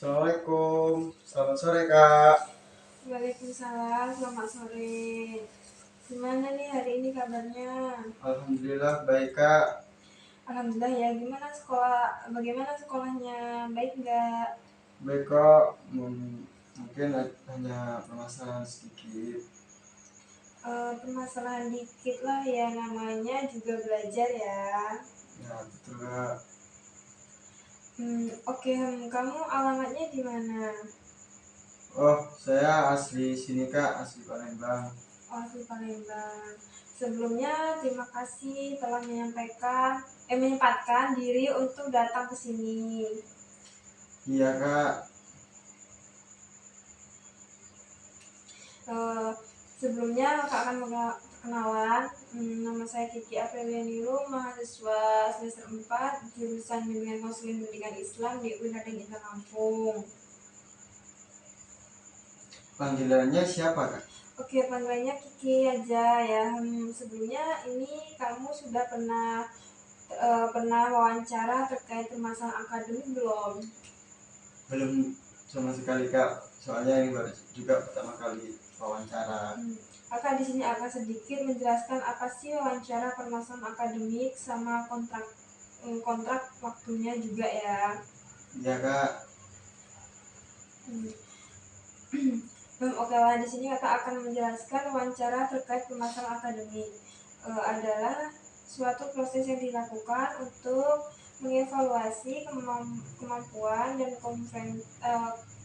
Assalamualaikum, selamat sore Kak. Waalaikumsalam, selamat sore. Gimana nih hari ini kabarnya? Alhamdulillah baik Kak. Alhamdulillah ya. Gimana sekolah? Bagaimana sekolahnya? Baik nggak? Baik kok, mungkin hanya permasalahan sedikit. Permasalahan dikit lah ya, namanya juga belajar ya. Ya betul Kak. Oke, kamu alamatnya di mana? Oh, saya asli sini Kak, asli Palembang. Oh, di Palembang. Sebelumnya terima kasih telah menyempatkan diri untuk datang ke sini. Iya Kak. Eh, Sebelumnya Kak akan perkenalan. Nama saya Kiki Aprilianiro, mahasiswa semester 4 jurusan Bimbingan Muslim Pendidikan Islam di UIN Indah Lampung. Panggilannya siapa Kak? Oke, panggilannya Kiki aja ya. Sebelumnya ini kamu sudah pernah wawancara terkait permasalahan akademik belum? Belum sama sekali Kak, soalnya ini baru juga pertama kali wawancara. Kakak di sini akan sedikit menjelaskan apa sih wawancara permasalahan akademik sama kontrak waktunya juga ya. Iya Kak. Oke lah, di sini kakak akan menjelaskan wawancara terkait permasalahan akademik. Adalah suatu proses yang dilakukan untuk mengevaluasi kemampuan dan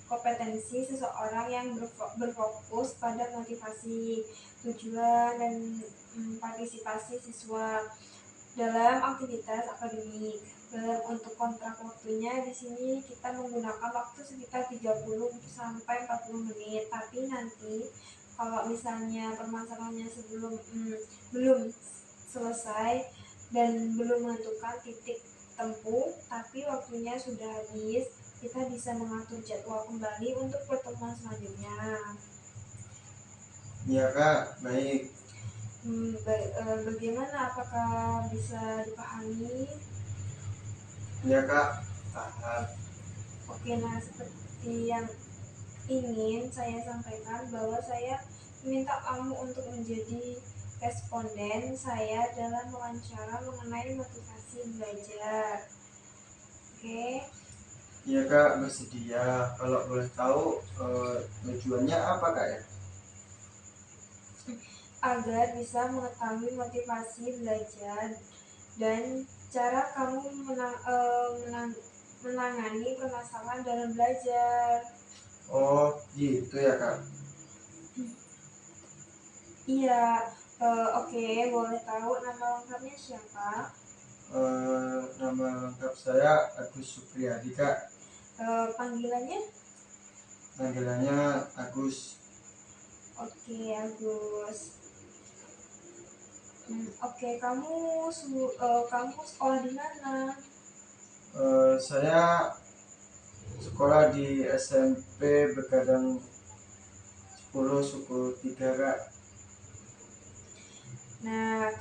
kompetensi seseorang yang berfokus pada motivasi, tujuan, dan partisipasi siswa dalam aktivitas akademik. Untuk kontrak waktunya di sini kita menggunakan waktu sekitar 30 sampai 40 menit. Tapi nanti kalau misalnya permasalahannya belum selesai dan belum menentukan titik tempuh, tapi waktunya sudah habis, kita bisa mengatur jadwal kembali untuk pertemuan selanjutnya. Iya Kak, baik. Bagaimana? Apakah bisa dipahami? Iya Kak, paham. Oke, nah seperti yang ingin saya sampaikan bahwa saya meminta kamu untuk menjadi responden saya dalam wawancara mengenai motivasi belajar. Oke, Iya Kak, bersedia. Kalau boleh tahu tujuannya apa Kak ya? agar bisa mengetahui motivasi belajar dan cara kamu menangani permasalahan dalam belajar. Oh gitu ya Kak. Iya, oke, boleh tahu nama lengkapnya siapa? Nama lengkap saya Agus Supriyadi Kak. Panggilannya? Panggilannya Agus. Oke, Agus. Oke, kamu sekolah di mana? Saya sekolah di SMP Begadang 10 Suku 3 Kak. Nah,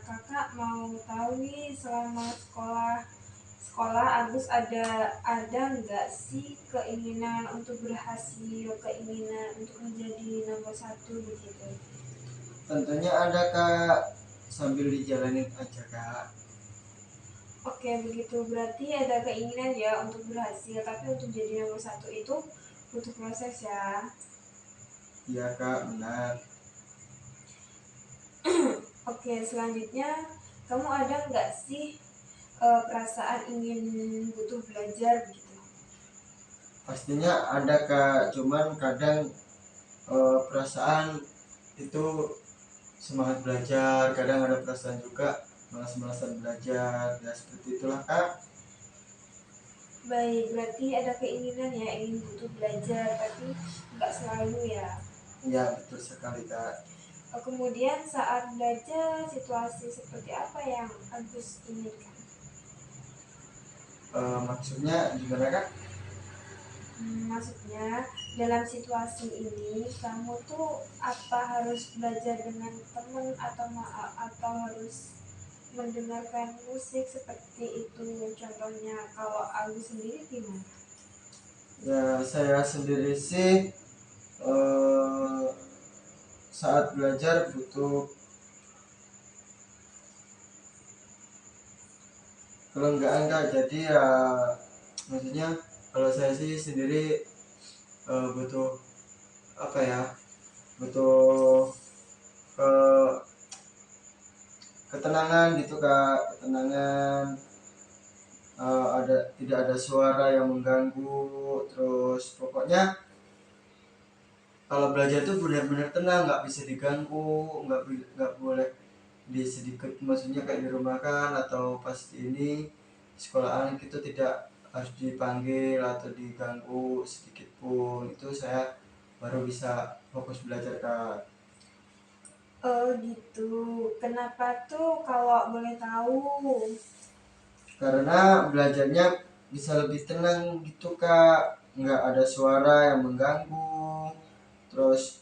kakak mau tahu nih selama sekolah Agus ada nggak sih keinginan untuk berhasil, keinginan untuk menjadi nomor satu begitu? Tentunya ada Kak, sambil dijalanin aja Kak. Oke, begitu berarti ada keinginan ya untuk berhasil, tapi untuk jadi nomor satu itu butuh proses ya. Iya Kak, benar. Oke, selanjutnya kamu ada nggak sih perasaan ingin butuh belajar gitu? Pastinya ada Kak, cuman kadang perasaan itu semangat belajar, kadang ada perasaan juga malas-malasan belajar, ya seperti itulah Kak. Baik, berarti ada keinginan ya ingin butuh belajar, tapi nggak selalu ya. Iya betul sekali Kak. Kemudian saat belajar, situasi seperti apa yang Agus inginkan? Maksudnya gimana Kak? Maksudnya dalam situasi ini kamu tuh apa harus belajar dengan teman atau harus mendengarkan musik seperti itu? Contohnya kalau Agus sendiri gimana? Ya saya sendiri sih eh, saat belajar butuh kelenggaan kak, jadi ya maksudnya kalau saya sih sendiri butuh apa ya, butuh ke ketenangan gitu kak, ketenangan, ada tidak ada suara yang mengganggu, terus pokoknya kalau belajar tuh benar-benar tenang, nggak bisa diganggu, nggak boleh di sedikit, maksudnya kayak di rumah kan atau pas ini sekolahan gitu tidak harus dipanggil atau diganggu sedikit pun, itu saya baru bisa fokus belajar kak. Oh gitu. Kenapa tuh kalau boleh tahu? Karena belajarnya bisa lebih tenang gitu kak, nggak ada suara yang mengganggu, terus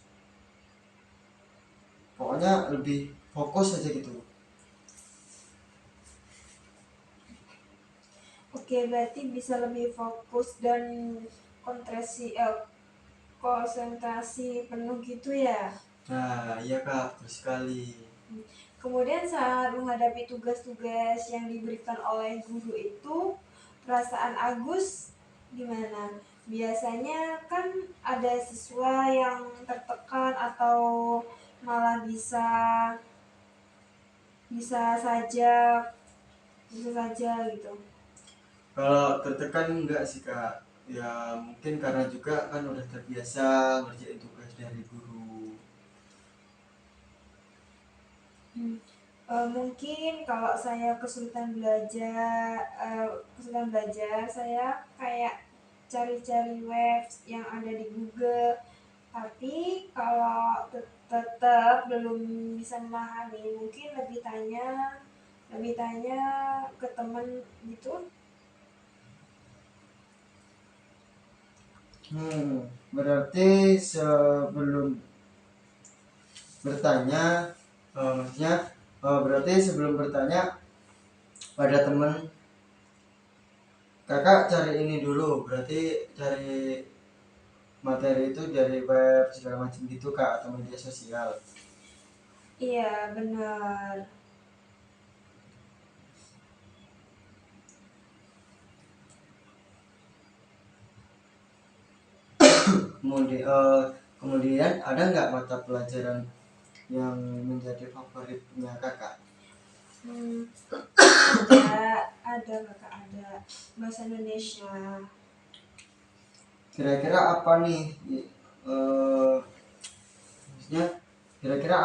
pokoknya lebih fokus aja gitu. Oke, berarti bisa lebih fokus dan konsentrasi penuh gitu ya. Nah iya kak, betul sekali. Kemudian saat menghadapi tugas-tugas yang diberikan oleh guru itu, perasaan Agus gimana? Biasanya kan ada siswa yang tertekan atau malah bisa saja bisa saja gitu. Kalau tertekan enggak sih kak, ya mungkin karena juga kan udah terbiasa ngerjain tugas dari guru. Mungkin kalau saya kesulitan belajar, saya kayak cari-cari web yang ada di Google. Tapi kalau tetap belum bisa memahami, mungkin lebih tanya ke teman gitu. Berarti sebelum bertanya, maksudnya berarti sebelum bertanya pada teman kakak cari ini dulu, berarti cari materi itu dari web segala macam gitu kak, atau media sosial. Iya, benar. Kemudian ada nggak mata pelajaran yang menjadi favoritnya kakak? Hmm, ada kakak ada bahasa Indonesia. Kira-kira apa nih, maksudnya kira-kira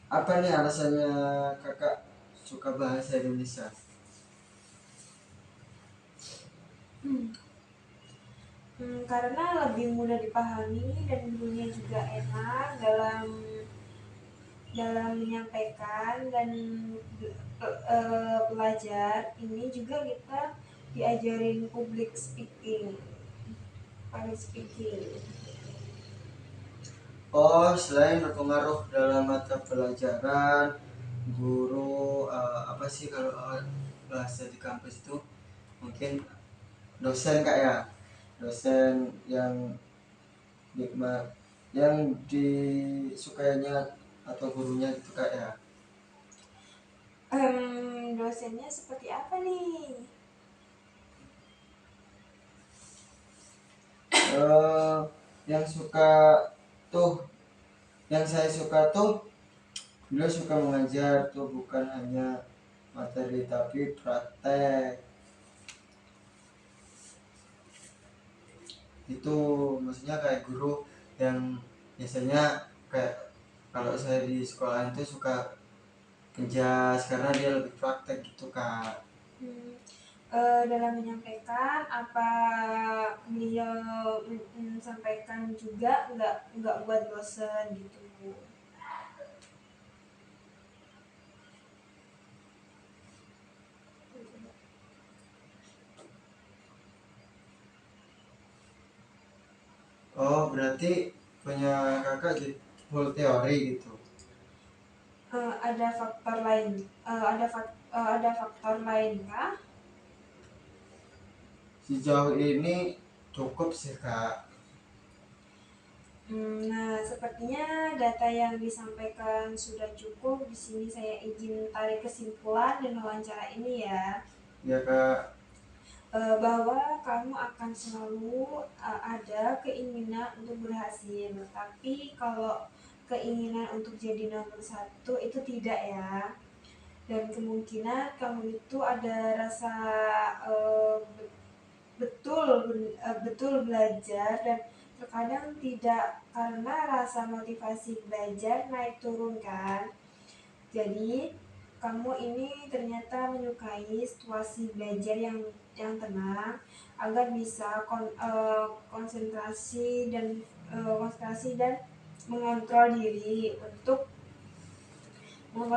apa nih alasannya kakak suka bahasa Indonesia? Karena lebih mudah dipahami dan gurunya juga enak dalam menyampaikan dan belajar ini juga kita diajarin public speaking. Oh, selain berpengaruh dalam mata pelajaran, guru apa sih kalau bahasa di kampus itu mungkin dosen kak ya, dosen yang nikmat, yang disukainya atau gurunya gitu kak ya. Dosennya seperti apa nih? eh yang suka tuh, yang saya suka tuh, beliau suka mengajar tuh bukan hanya materi tapi praktek. Itu maksudnya kayak guru yang biasanya kayak kalau saya di sekolah itu suka kejas karena dia lebih praktek gitu kak. Hmm, dalam menyampaikan apa beliau sampaikan juga nggak buat bosan gitu. Oh berarti punya kakak jadi full teori gitu. Ada faktor lain ada faktor lain kah? Sejauh ini cukup sih Kak. Nah, sepertinya data yang disampaikan sudah cukup. Di sini saya izin tarik kesimpulan dan wawancara ini ya. Ya Kak. Bahwa kamu akan selalu ada keinginan untuk berhasil. Tapi kalau keinginan untuk jadi nomor satu itu tidak ya. Dan kemungkinan kamu itu ada rasa uh, betul belajar dan terkadang tidak karena rasa motivasi belajar naik turun kan. Jadi kamu ini ternyata menyukai situasi belajar yang tenang agar bisa konsentrasi dan mengontrol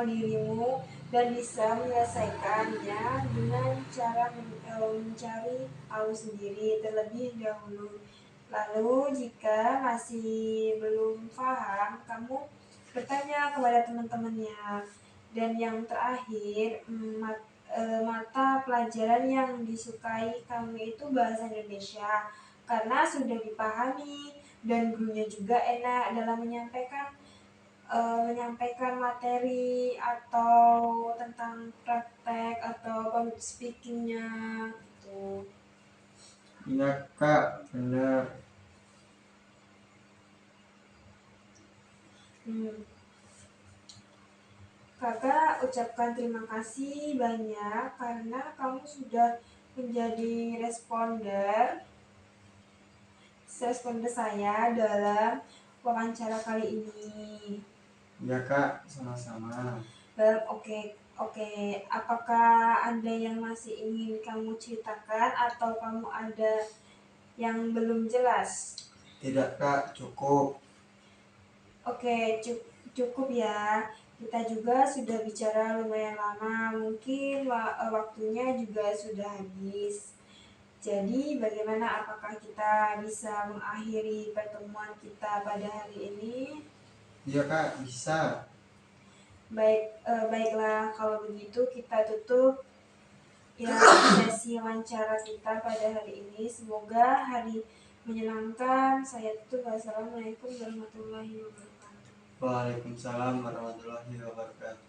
dirimu dan bisa menyelesaikannya dengan cara mencari tahu sendiri terlebih dahulu. Lalu jika masih belum paham, kamu bertanya kepada teman-temannya. Dan yang terakhir, mata pelajaran yang disukai kamu itu bahasa Indonesia karena sudah dipahami dan gurunya juga enak dalam menyampaikan materi atau tentang praktek atau public speakingnya gitu. Iya Kak, bener. Kakak ucapkan terima kasih banyak karena kamu sudah menjadi responder saya dalam wawancara kali ini. Iya Kak, sama-sama. Oke. Apakah ada yang masih ingin kamu ceritakan atau kamu ada yang belum jelas? Tidak Kak, cukup. Oke, cukup ya. Kita juga sudah bicara lumayan lama, mungkin waktunya juga sudah habis. Jadi, bagaimana apakah kita bisa mengakhiri pertemuan kita pada hari ini? Iya Kak, bisa. Baiklah kalau begitu kita tutup ya sesi wawancara kita pada hari ini. Semoga hari menyenangkan. Saya tutup. Wassalamualaikum warahmatullahi wabarakatuh. Waalaikumsalam warahmatullahi wabarakatuh.